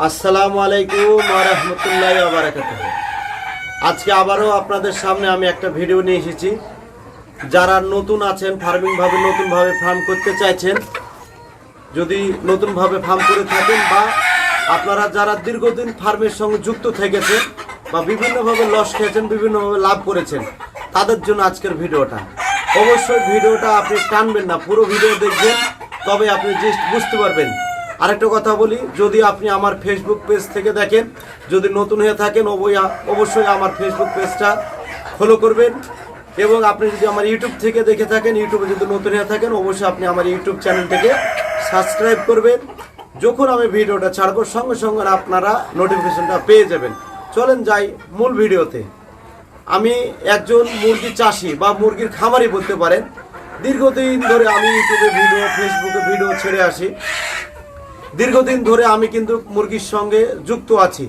আসসালামু আলাইকুম ওয়া রাহমাতুল্লাহি ওয়া বারাকাতুহু। আজকে আবারও আপনাদের সামনে আমি একটা ভিডিও নিয়ে এসেছি। যারা নতুন আছেন, নতুনভাবে ফার্ম করতে চাইছেন, যদি নতুনভাবে ফার্ম করে থাকেন বা আপনারা যারা দীর্ঘদিন ফার্মের সঙ্গে যুক্ত থেকেছেন বা বিভিন্নভাবে লস খেয়েছেন, বিভিন্নভাবে লাভ করেছেন, তাদের জন্য আজকের ভিডিওটা। অবশ্যই ভিডিওটা আপনি টানবেন না, পুরো ভিডিও দেখবেন, তবে আপনি জাস্ট বুঝতে পারবেন। আরেকটা কথা বলি, যদি আপনি আমার ফেসবুক পেজ থেকে দেখেন, যদি নতুন হয়ে থাকেন অবশ্যই আমার ফেসবুক পেজটা ফলো করবেন। এবং আপনি যদি আমার ইউটিউব থেকে দেখে থাকেন, ইউটিউবে যদি নতুন হয়ে থাকেন, অবশ্যই আপনি আমার ইউটিউব চ্যানেলটাকে সাবস্ক্রাইব করবেন। যখন আমি ভিডিওটা ছাড়বো সঙ্গে সঙ্গে আপনারা নোটিফিকেশনটা পেয়ে যাবেন। চলেন যাই মূল ভিডিওতে। আমি একজন মুরগি চাষি বা মুরগির খামারি বলতে পারেন। দীর্ঘদিন ধরে আমি ইউটিউবে ভিডিও, ফেসবুকে ভিডিও ছেড়ে আসি। দীর্ঘদিন ধরে আমি কিন্তু মুরগির সঙ্গে যুক্ত আছি।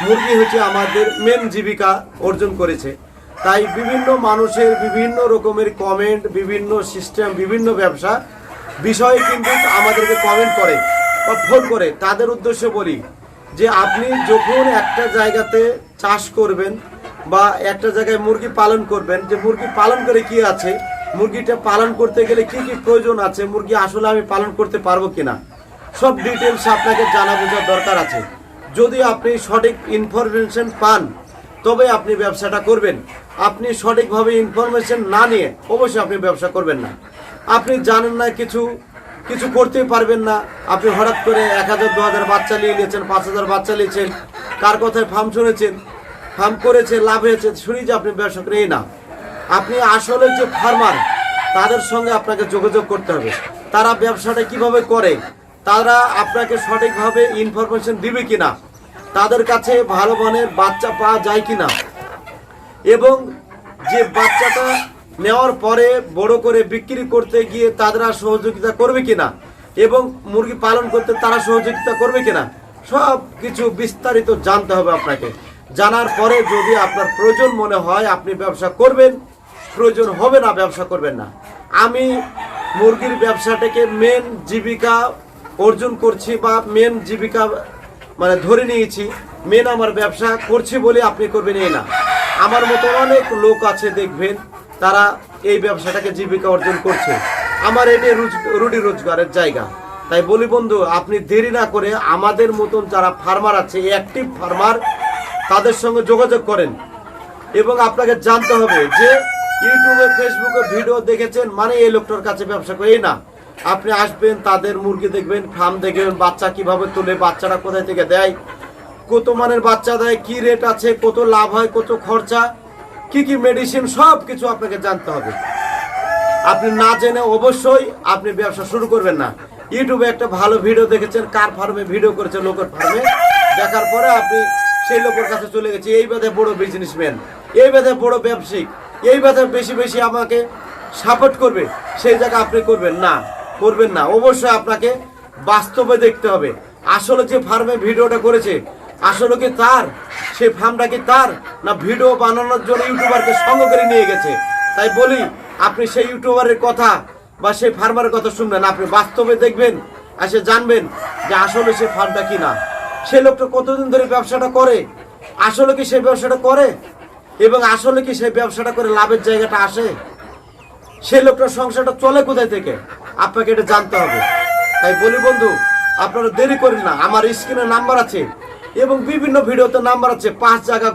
মুরগি হচ্ছে আমাদের মেন জীবিকা অর্জন করেছে। তাই বিভিন্ন মানুষের বিভিন্ন রকমের কমেন্ট, বিভিন্ন সিস্টেম, বিভিন্ন ব্যবসা বিষয়ে কিন্তু আমাদেরকে কমেন্ট করে বা ফোন করে। তাদের উদ্দেশ্যে বলি যে আপনি যখন একটা জায়গাতে চাষ করবেন বা একটা জায়গায় মুরগি পালন করবেন, যে মুরগি পালন করে কি আছে, মুরগিটা পালন করতে গেলে কি কি প্রয়োজন আছে, মুরগি আসলে আমি পালন করতে পারবো কিনা, সব ডিটেলস আপনাকে জানা বোঝার দরকার আছে। যদি আপনি সঠিক ইনফরমেশন পান তবে আপনি ব্যবসাটা করবেন। আপনি সঠিকভাবে ইনফরমেশন না নিয়ে অবশ্যই আপনি ব্যবসা করবেন না। আপনি জানেন না, কিছু করতেই পারবেন না। আপনি হঠাৎ করে 1000 2000 বাচ্চা নিয়ে নিয়েছেন, 5000 বাচ্চা নিয়েছেন, কার কথায় ফার্ম শুনেছেন, ফার্ম করেছে, লাভ হয়েছে, শুনি যে আপনি ব্যবসা করে এই না। আপনি আসলে যে ফার্মার, তাদের সঙ্গে আপনাকে যোগাযোগ করতে হবে। তারা ব্যবসাটা কিভাবে করে, তারা আপনাকে সঠিকভাবে ইনফরমেশন দিবে কিনা, তাদের কাছে ভালো মানের বাচ্চা পাওয়া যায় কিনা, এবং যে বাচ্চাটা নেওয়ার পরে বড় করে বিক্রি করতে গিয়ে তারা সহযোগিতা করবে কিনা, এবং মুরগি পালন করতে তারা সহযোগিতা করবে কিনা, সব কিছু বিস্তারিত জানতে হবে আপনাকে। জানার পরে যদি আপনার প্রয়োজন মনে হয় আপনি ব্যবসা করবেন, প্রয়োজন হবে না ব্যবসা করবেন না। আমি মুরগির ব্যবসাটাকে মেন জীবিকা অর্জন করছি বা মেন জীবিকা মানে ধরে নিয়েছি, মেন আমার ব্যবসা করছি বলে আপনি করবেন এই না। আমার মতো অনেক লোক আছে দেখবেন, তারা এই ব্যবসাটাকে জীবিকা অর্জন করছে। আমার এটি রুটি রোজগারের জায়গা। তাই বলি বন্ধু, আপনি দেরি না করে আমাদের মতন যারা ফার্মার আছে, অ্যাক্টিভ ফার্মার, তাদের সঙ্গে যোগাযোগ করেন। এবং আপনাকে জানতে হবে যে ইউটিউবে, ফেসবুকে ভিডিও দেখেছেন মানে এই লোকটার কাছে ব্যবসা করে না। আপনি আসবেন, তাদের মুরগি দেখবেন, ফার্ম দেখবেন, বাচ্চা কিভাবে তোলে, বাচ্চাটা কোথায় থেকে দেয়, কত মানের বাচ্চা দেয়, কি রেট আছে, কত লাভ হয়, কত খরচা, কি কি মেডিসিন, সব কিছু আপনাকে জানতে হবে। আপনি না জেনে অবশ্যই আপনি ব্যবসা শুরু করবেন না। ইউটিউবে একটা ভালো ভিডিও দেখেছেন, কার ফার্মে ভিডিও করেছে, লোকের ফার্মে, দেখার পরে আপনি সেই লোকের কাছে চলে গেছে, এই বাদে বড় বিজনেসম্যান, এই বাদে বড় ব্যবসায়িক, এই বাদে বেশি আমাকে সাপোর্ট করবে, সেই জায়গা আপনি করবেন না। অবশ্যই আপনাকে বাস্তবে দেখতে হবে। আসলে যে ফার্মে ভিডিওটা করেছে, আসলে কি তার, সেই ফার্মটা কি তার, না ভিডিও বানানোর জন্য ইউটিউবারকে সঙ্গ করে নিয়ে গেছে। তাই বলি, আপনি সেই ইউটিউবারের কথা বা সেই ফার্মারের কথা শুনবেন, আপনি বাস্তবে দেখবেন, এসে জানবেন যে আসলে সেই ফার্মটা কি না, সেই লোকটা কতদিন ধরে ব্যবসাটা করে, আসলে কি সেই ব্যবসাটা করে, এবং আসলে কি সেই ব্যবসাটা করে লাভের জায়গাটা আসে, সেই লোকটার সংসারটা চলে কোথায় থেকে, আপনাকে এটা জানতে হবে। তাই বলি বন্ধু, আপনারা দেরি করেন না। আমার স্ক্রিনে নাম্বার আছে এবং বিভিন্ন ভিডিওতে নাম্বার আছে। 5 জায়গা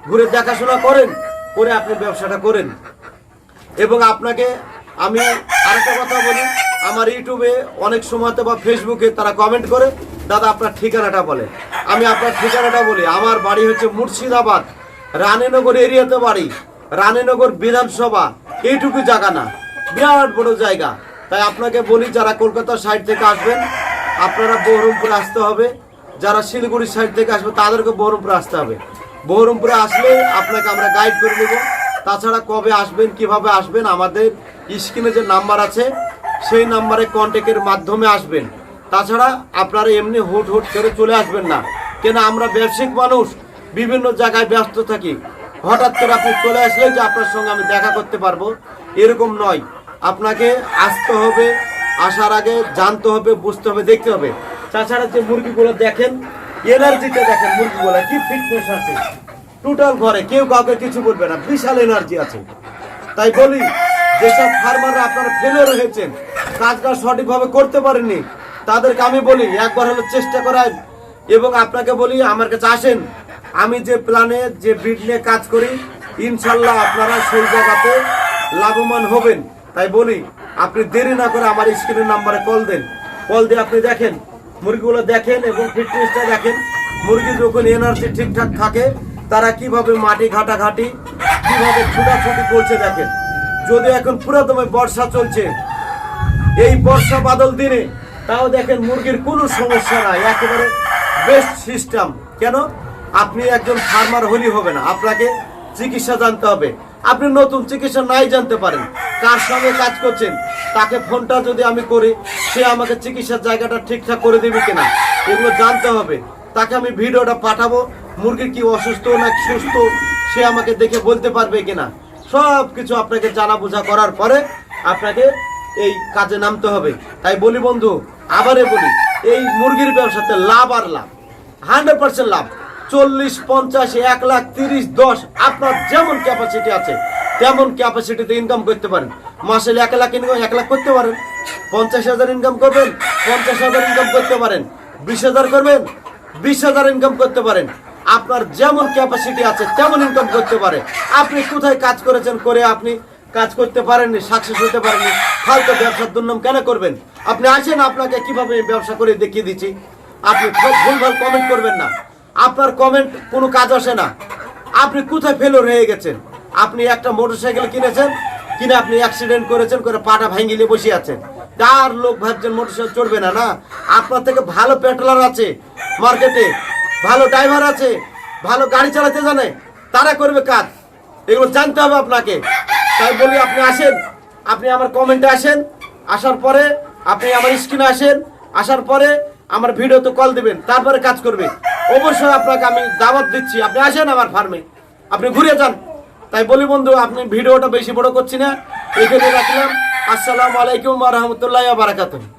ঘুরে দেখাশোনা করেন, করে আপনি ব্যবসাটা করেন। এবং আপনাকে আমি আরেকটা কথা বলি, আমার ইউটিউবে অনেক সময়তে বা ফেসবুকে তারা কমেন্ট করে, দাদা আপনার ঠিকানাটা বলে। আমি আপনার ঠিকানাটা বলি। আমার বাড়ি হচ্ছে মুর্শিদাবাদ, রানীনগর এরিয়াতে বাড়ি, রানীনগর বিধানসভা, এইটুকু জায়গা না, বিরাট বড় জায়গা। তাই আপনাকে বলি, যারা কলকাতার সাইড থেকে আসবেন আপনারা বহরমপুরে আসতে হবে, যারা শিলিগুড়ির সাইড থেকে আসবে তাদেরকে বহরমপুরে আসতে হবে। বহরমপুরে আসলে আপনাকে আমরা গাইড করে দেবো। তাছাড়া কবে আসবেন, কিভাবে আসবেন, আমাদের স্ক্রিনে যে নাম্বার আছে সেই নাম্বারে কন্ট্যাক্টের মাধ্যমে আসবেন। তাছাড়া আপনারা এমনি হুট করে চলে আসবেন না, কেন আমরা ব্যবসায়িক মানুষ, বিভিন্ন জায়গায় ব্যস্ত থাকি। হঠাৎ করে আপনি চলে আসলে যে আপনার সঙ্গে আমি দেখা করতে পারবো এরকম নয়। আপনাকে আসতে হবে, আসার আগে জানতে হবে, বুঝতে হবে, দেখতে হবে। তাছাড়া যে মুরগিগুলো দেখেন এনার্জিটা দেখেন মুরগিগুলা কি ফিটনেস আছে, টোটাল ঘরে কেউ কাউকে কিছু বলবে না, বিশাল এনার্জি আছে। তাই বলি যেসব ফার্মাররা আপনারা ফেলিওর হয়েছেন, কাজটা সঠিকভাবে করতে পারেননি, তাদেরকে আমি বলি একবার হলো চেষ্টা করাই, এবং আপনাকে বলি আমার কাছে আসেন, আমি যে প্ল্যানে যে ব্রিড নিয়ে কাজ করি ইনশাল্লাহ আপনারা সেই জায়গাতে লাভবান হবেন। তাই বলি আপনি দেরি না করে আমার স্ক্রিনের নাম্বারে কল দেন, কল দিয়ে আপনি দেখেন মুরগিগুলো দেখেন এবং ফিটনেসটা দেখেন। মুরগি যখন এনার্জি ঠিকঠাক থাকে তারা কিভাবে মাটি ঘাটাঘাটি কিভাবে ছুটাছুটি করছে দেখেন। যদি এখন পুরোদমে বর্ষা চলছে, এই বর্ষা বাদল দিনে তাও দেখেন মুরগির কোনো সমস্যা নাই, একেবারে বেস্ট সিস্টেম। কেন? আপনি একজন ফার্মার হলেই হবে না, আপনাকে চিকিৎসা জানতে হবে। আপনি নতুন চিকিৎসা নাই জানতে পারেন, কার সঙ্গে কাজ করছেন তাকে ফোনটা যদি আমি করি সে আমাকে চিকিৎসার জায়গাটা ঠিকঠাক করে দেবে কিনা এগুলো জানতে হবে। তাকে আমি ভিডিওটা পাঠাবো, মুরগি কি অসুস্থ না সুস্থ সে আমাকে দেখে বলতে পারবে কিনা, সব কিছু আপনাকে জানা বোঝা করার পরে আপনাকে এই কাজে নামতে হবে। তাই বলি বন্ধু, আবারে বলি, এই মুরগির ব্যবসাতে লাভ আর লাভ, 100% লাভ। 40, 50, 1 লাখ, 30, 10 আপনার যেমন ক্যাপাসিটি আছে তেমন ক্যাপাসিটিতে ইনকাম করতে পারেন। মাসে 1 লাখ ইনকাম 1 লাখ করতে পারেন, 50,000 ইনকাম করবেন 50,000 ইনকাম করতে পারেন, 20,000 করবেন 20,000 ইনকাম করতে পারেন। আপনার যেমন ক্যাপাসিটি আছে তেমন ইনকাম করতে পারে। আপনি কোথায় কাজ করেছেন করে আপনি কাজ করতে পারেননি, সাকসেস হতে পারেননি, ফালতু ব্যবসার দুর্নাম কেন করবেন? আপনি আসেন, আপনাকে কিভাবে ব্যবসা করে দেখিয়ে দিচ্ছি। আপনি ভুলভাল কমেন্ট করবেন না, আপনার কমেন্ট কোনো কাজ আসে না। আপনি কোথায় ফেলিওর হয়ে গেছেন? আপনি একটা মোটরসাইকেল কিনেছেন, কিনে আপনি অ্যাক্সিডেন্ট করেছেন, করে পাটা ভাঙিয়ে বসে আছেন, তার লোক ভাবছেন মোটরসাইকেল চড়বে না। না, আপনার থেকে ভালো পেট্রোলার আছে মার্কেটে, ভালো ড্রাইভার আছে, ভালো গাড়ি চালাতে জানে, তারা করবে কাজ। এগুলো জানতে হবে আপনাকে। তাই বলি আপনি আসেন, আপনি আমার কমেন্টে আসেন, আসার পরে আপনি আমার স্ক্রিনে আসেন, আসার পরে আমার ভিডিওতে কল দিবেন, তারপরে কাজ করবে। অবশ্যই আপনাকে আমি দাওয়াত দিচ্ছি, আপনি আসেন আমার ফার্মে, আপনি ঘুরে যান। তাই বলি বন্ধু, আপনি ভিডিওটা বেশি বড় করছি না, এখানে রাখলাম। আসসালামু আলাইকুম ওয়া রাহমাতুল্লাহি ওয়া বারাকাতুহু।